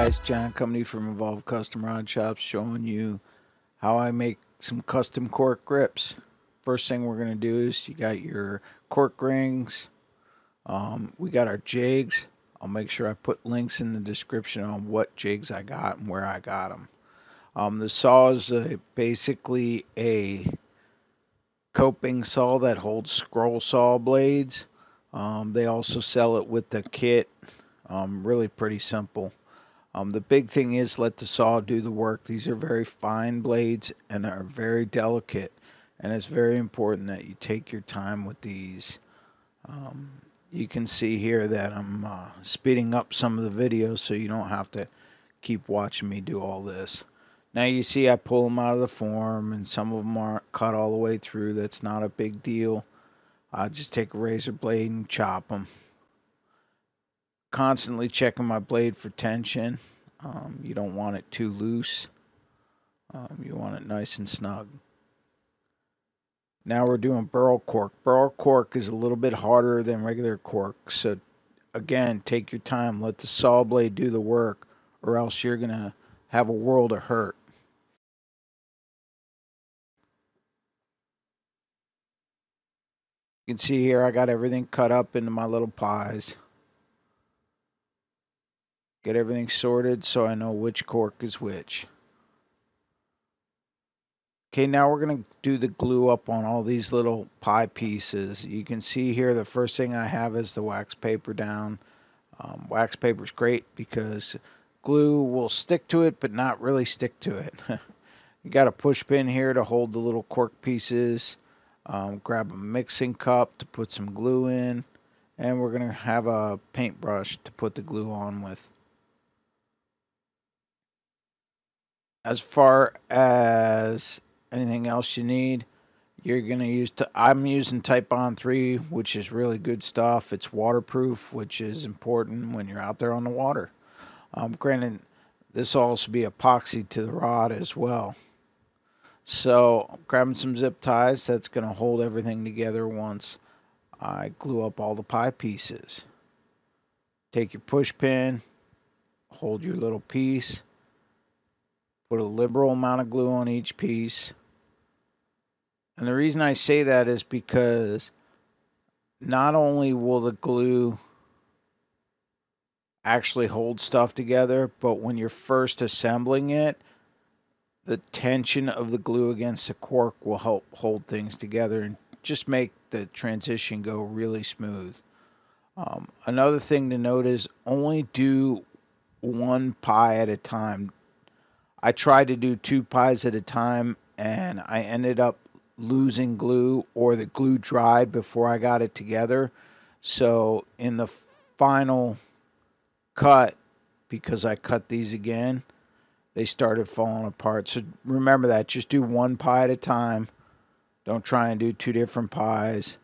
guys, John Company from Evolved Custom Rod Shops, showing you how I make some custom cork grips. First thing we're going to do is you got your cork rings. We got our jigs. I'll make sure I put links in the description on what jigs I got and where I got them. The saw is basically a coping saw that holds scroll saw blades. They also sell it with the kit. Really pretty simple. The big thing is let the saw do the work. These are very fine blades and are very delicate, and it's very important that you take your time with these. You can see here that I'm speeding up some of the videos so you don't have to keep watching me do all this. Now you see I pull them out of the form, and some of them aren't cut all the way through. That's not a big deal. I just take a razor blade and chop them. Constantly checking my blade for tension. You don't want it too loose. You want it nice and snug. Now we're doing burl cork. Burl cork is a little bit harder than regular cork. So again, take your time. Let the saw blade do the work, or else you're going to have a world of hurt. You can see here I got everything cut up into my little pies. Get everything sorted so I know which cork is which. Okay, now we're going to do the glue up on all these little pie pieces. You can see here the first thing I have is the wax paper down. Wax paper is great because glue will stick to it but not really stick to it. You got a push pin here to hold the little cork pieces. Grab a mixing cup to put some glue in, and we're going to have a paintbrush to put the glue on with. As far as anything else you need, you're going to use, I'm using Titebond 3, which is really good stuff. It's waterproof, which is important when you're out there on the water. Granted, this will also be epoxy to the rod as well. So I'm grabbing some zip ties. That's going to hold everything together once I glue up all the pie pieces. Take your push pin, hold your little piece, put a liberal amount of glue on each piece. And the reason I say that is because not only will the glue actually hold stuff together, but when you're first assembling it, the tension of the glue against the cork will help hold things together and just make the transition go really smooth. Another thing to note is only do one pie at a time. I tried to do 2 pies at a time, and I ended up losing glue, or the glue dried before I got it together. So in the final cut, because I cut these again, they started falling apart. So remember that. Just do 1 pie at a time. Don't try and do 2 different pies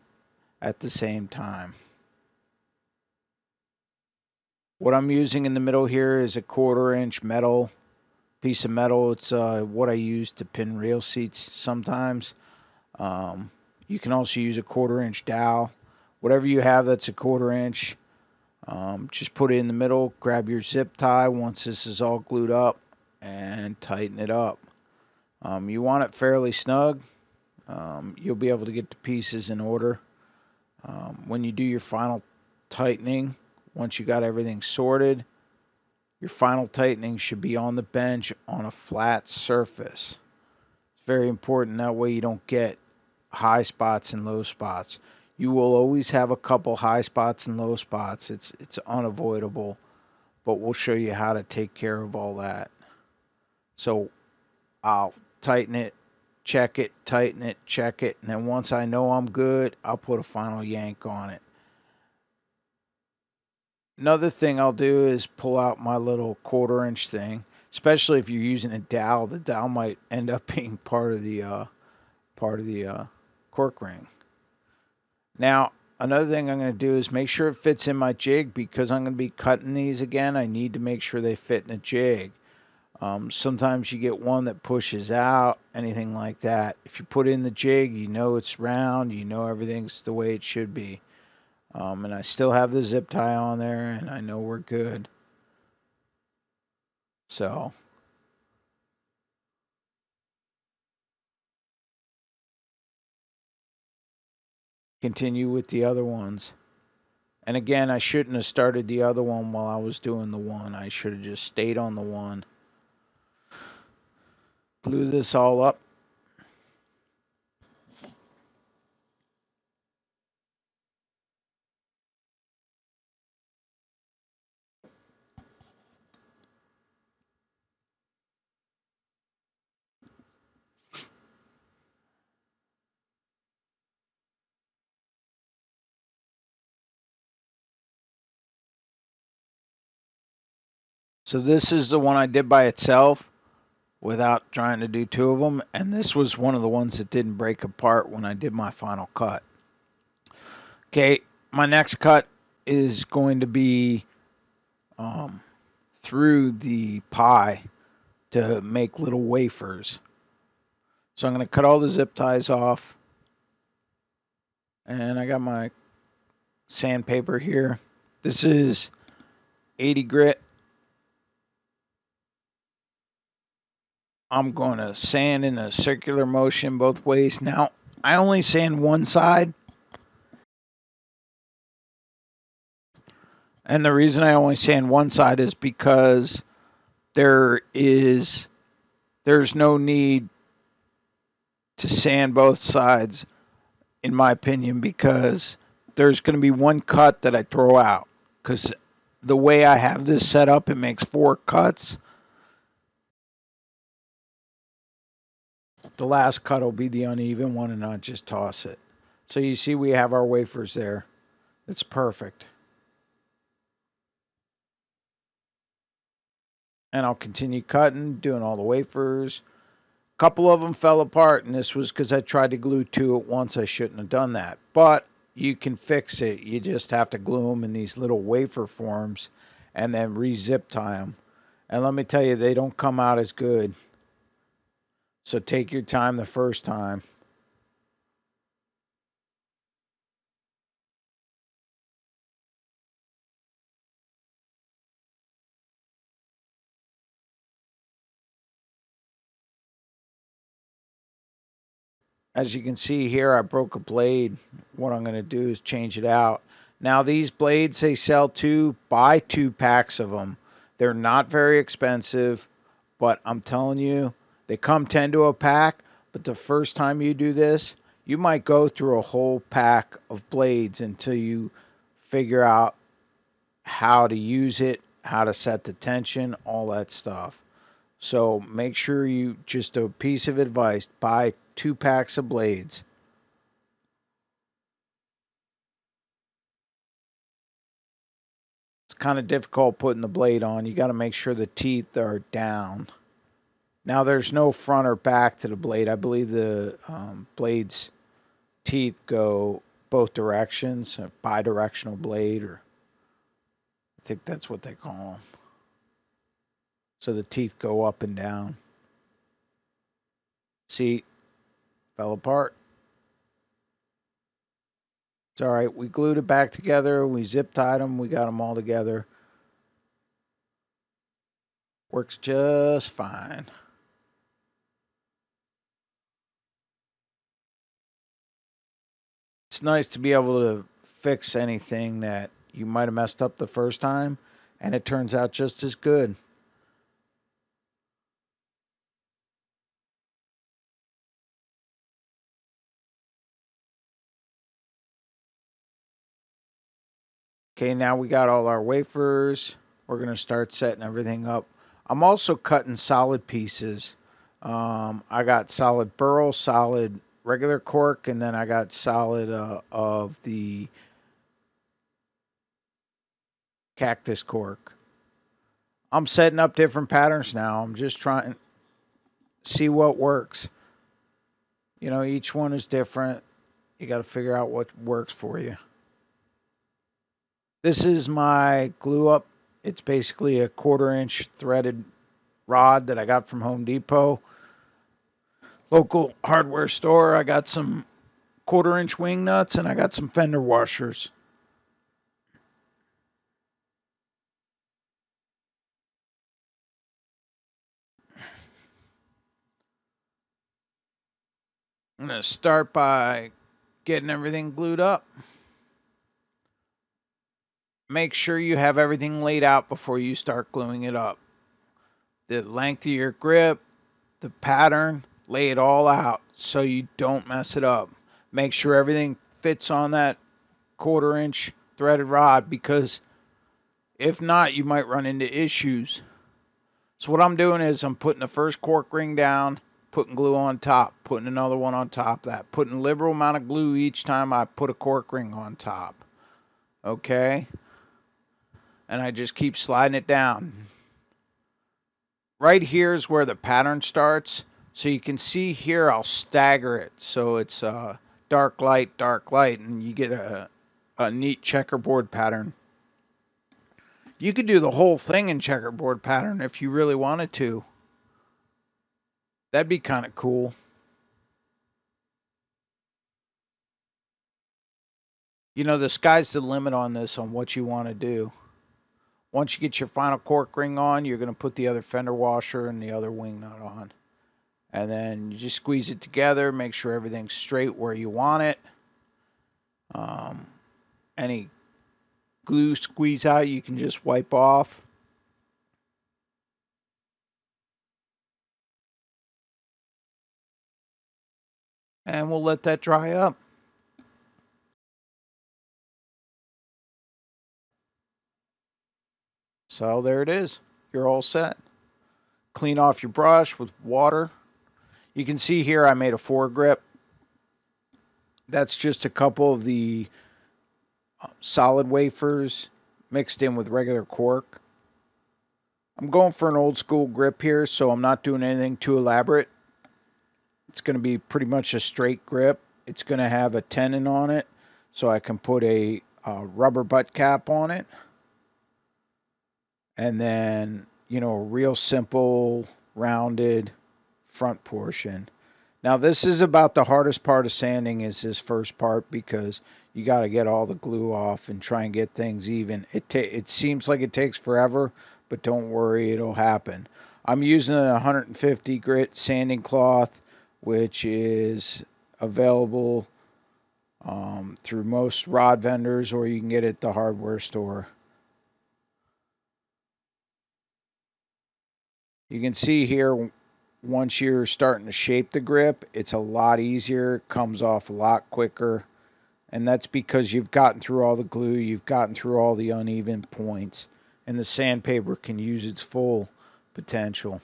at the same time. What I'm using in the middle here is a 1/4-inch metal piece of metal. It's what I use to pin rail seats sometimes. You can also use a 1/4-inch dowel. Whatever you have that's a 1/4-inch, just put it in the middle. Grab your zip tie once this is all glued up and tighten it up. You want it fairly snug. You'll be able to get the pieces in order. When you do your final tightening, once you got everything sorted, your final tightening should be on the bench on a flat surface. It's very important, that way you don't get high spots and low spots. You will always have a couple high spots and low spots. It's unavoidable, but we'll show you how to take care of all that. So I'll tighten it, check it, tighten it, check it, and then once I know I'm good, I'll put a final yank on it. Another thing I'll do is pull out my little 1/4-inch thing, especially if you're using a dowel. The dowel might end up being part of the cork ring. Now, another thing I'm going to do is make sure it fits in my jig, because I'm going to be cutting these again. I need to make sure they fit in a jig. Sometimes you get one that pushes out, anything like that. If you put it in the jig, you know it's round, you know everything's the way it should be. And I still have the zip tie on there, and I know we're good. So continue with the other ones. And again, I shouldn't have started the other one while I was doing the one. I should have just stayed on the one. Glue this all up. So this is the one I did by itself without trying to do two of them. And this was one of the ones that didn't break apart when I did my final cut. Okay, my next cut is going to be through the pie to make little wafers. So I'm going to cut all the zip ties off. And I got my sandpaper here. This is 80 grit. I'm going to sand in a circular motion both ways. Now, I only sand one side. And the reason I only sand one side is because there's no need to sand both sides, in my opinion, because there's going to be one cut that I throw out. Because the way I have this set up, it makes 4 cuts. The last cut will be the uneven one, and not just toss it. So you see we have our wafers there. It's perfect. And I'll continue cutting, doing all the wafers. A couple of them fell apart, and this was because I tried to glue 2 at once. I shouldn't have done that. But you can fix it. You just have to glue them in these little wafer forms and then re-zip tie them. And let me tell you, they don't come out as good. So take your time the first time. As you can see here, I broke a blade. What I'm going to do is change it out. Now these blades, they sell buy 2 packs of them. They're not very expensive, but I'm telling you, they come 10 to a pack, but the first time you do this, you might go through a whole pack of blades until you figure out how to use it, how to set the tension, all that stuff. So make sure you, just a piece of advice, buy 2 packs of blades. It's kind of difficult putting the blade on. You got to make sure the teeth are down. Now there's no front or back to the blade. I believe the blade's teeth go both directions, a bi-directional blade, or I think that's what they call them. So the teeth go up and down. See, fell apart. It's all right. We glued it back together. We zip tied them. We got them all together. Works just fine. It's nice to be able to fix anything that you might have messed up the first time, and it turns out just as good. Okay, now we got all our wafers. We're going to start setting everything up. I'm also cutting solid pieces. I got solid burl, solid regular cork, and then I got solid of the cactus cork. I'm setting up different patterns now. I'm just trying to see what works. You know, each one is different. You got to figure out what works for you. This is my glue up. It's basically a 1/4 inch threaded rod that I got from Home Depot. Local hardware store. I got some 1/4 inch wing nuts and I got some fender washers. I'm going to start by getting everything glued up. Make sure you have everything laid out before you start gluing it up. The length of your grip, the pattern, lay it all out so you don't mess it up. Make sure everything fits on that 1/4 inch threaded rod, because if not, you might run into issues. So what I'm doing is I'm putting the first cork ring down, putting glue on top, putting another one on top of that, putting a liberal amount of glue each time I put a cork ring on top. Okay? And I just keep sliding it down. Right here is where the pattern starts. So you can see here I'll stagger it. So it's dark, light, and you get a neat checkerboard pattern. You could do the whole thing in checkerboard pattern if you really wanted to. That'd be kind of cool. You know, the sky's the limit on this, on what you want to do. Once you get your final cork ring on, you're going to put the other fender washer and the other wing nut on. And then you just squeeze it together, make sure everything's straight where you want it. Any glue squeeze out, you can just wipe off. And we'll let that dry up. So there it is. You're all set. Clean off your brush with water. You can see here I made a foregrip. That's just a couple of the solid wafers mixed in with regular cork. I'm going for an old school grip here, so I'm not doing anything too elaborate. It's going to be pretty much a straight grip. It's going to have a tenon on it, so I can put a rubber butt cap on it. And then, you know, a real simple rounded front portion. Now this is about the hardest part of sanding, is this first part, because you got to get all the glue off and try and get things even. It seems like it takes forever, but don't worry, it'll happen. I'm using a 150 grit sanding cloth, which is available through most rod vendors, or you can get it at the hardware store. You can see here, once you're starting to shape the grip, it's a lot easier, comes off a lot quicker. And that's because you've gotten through all the glue, you've gotten through all the uneven points, and the sandpaper can use its full potential.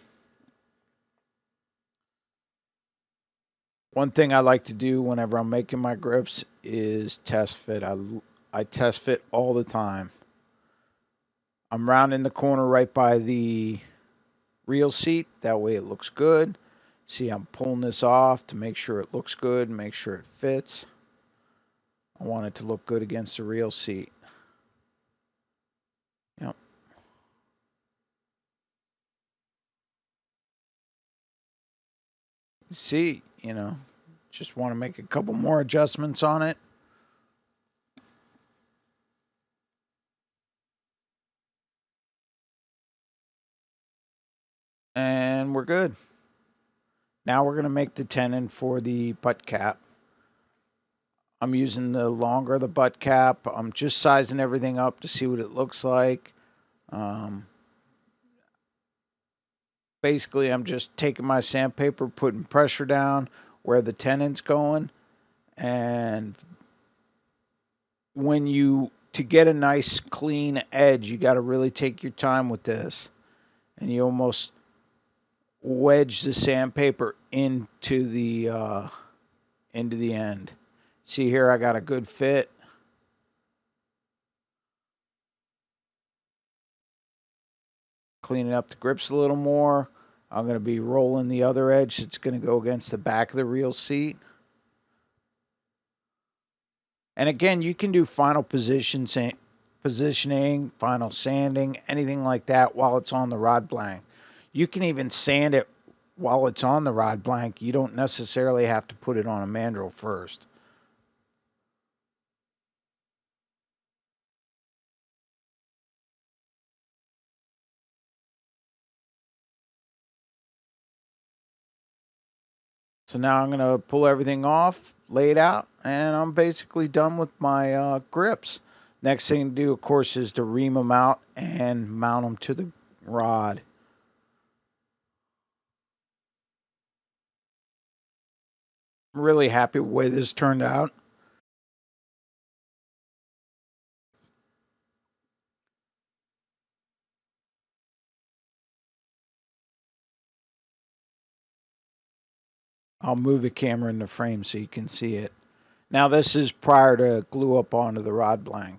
One thing I like to do whenever I'm making my grips is test fit. I test fit all the time. I'm rounding the corner right by the reel seat, that way it looks good. See, I'm pulling this off to make sure it looks good, make sure it fits. I want it to look good against the reel seat. Yep. See, you know, just want to make a couple more adjustments on it. And we're good. Now we're going to make the tenon for the butt cap. I'm using the longer the butt cap. I'm just sizing everything up to see what it looks like. Basically, I'm just taking my sandpaper, putting pressure down where the tenon's going. And to get a nice clean edge, you got to really take your time with this. And you almost wedge the sandpaper into the end. See here, I got a good fit. Cleaning up the grips a little more. I'm going to be rolling the other edge. It's going to go against the back of the reel seat. And again, you can do final positioning, final sanding, anything like that while it's on the rod blank. You can even sand it while it's on the rod blank. You don't necessarily have to put it on a mandrel first. So now I'm going to pull everything off, lay it out, and I'm basically done with my grips. Next thing to do, of course, is to ream them out and mount them to the rod. I'm really happy with the way this turned out. I'll move the camera in the frame so you can see it. Now this is prior to glue up onto the rod blank.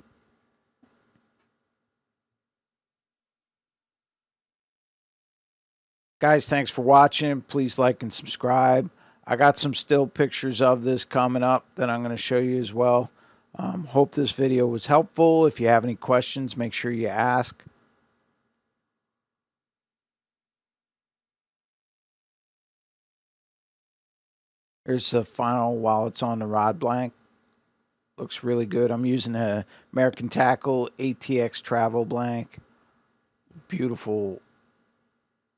Guys, thanks for watching. Please like and subscribe. I got some still pictures of this coming up that I'm going to show you as well. Hope this video was helpful. If you have any questions, make sure you ask. Here's the final while it's on the rod blank. Looks really good. I'm using a American Tackle ATX travel blank. Beautiful,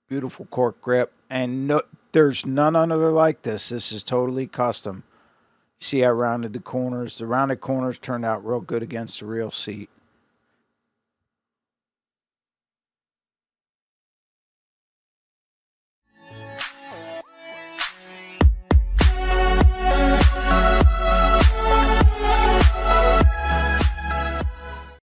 beautiful cork grip. And no, there's none other like this. This is totally custom. See, I rounded the corners. The rounded corners turned out real good against the real seat.